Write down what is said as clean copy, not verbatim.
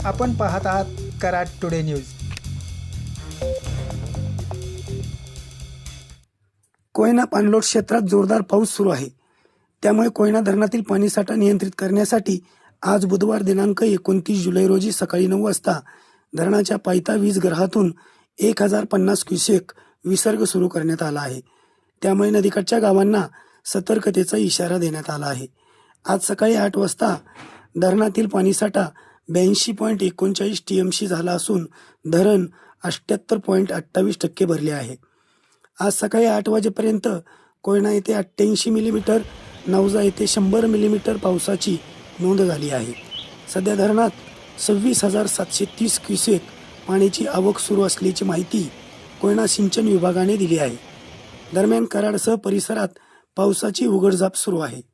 आपण पाहत आहात कराड टुडे न्यूज। कोयना पाणलोट क्षेत्रात जोरदार पाऊस सुरू आहे। त्यामुळे कोयना धरणातील पाणीसाठा नियंत्रित करण्यासाठी आज बुधवार दिनांक 29 जुलै रोजी सकाळी 9 वाजता धरणाच्या पायथा वीजगृहातून 1050 क्युसेक विसर्ग सुरू करण्यात आला आहे। त्यामुळे नदीकाठच्या गावांना सतर्कतेचा इशारा देण्यात आला आहे। आज सकाळी 8 वाजता धरणातील पाणीसाठा 82.39 TMC झाला असून धरण 78.28% भरले आहे। आज सकाळी 8 वाजेपर्यंत कोयना येथे 88 मिलीमीटर, नवजा येथे 100 मिलीमीटर पावसाची नोंद झाली आहे। सध्या धरणात 26,730 क्युसेक पाण्याची आवक सुरू असल्याची माहिती कोयना सिंचन विभागाने दिली आहे। दरम्यान कराडसह परिसरात पावसाची उघडझाप सुरू आहे।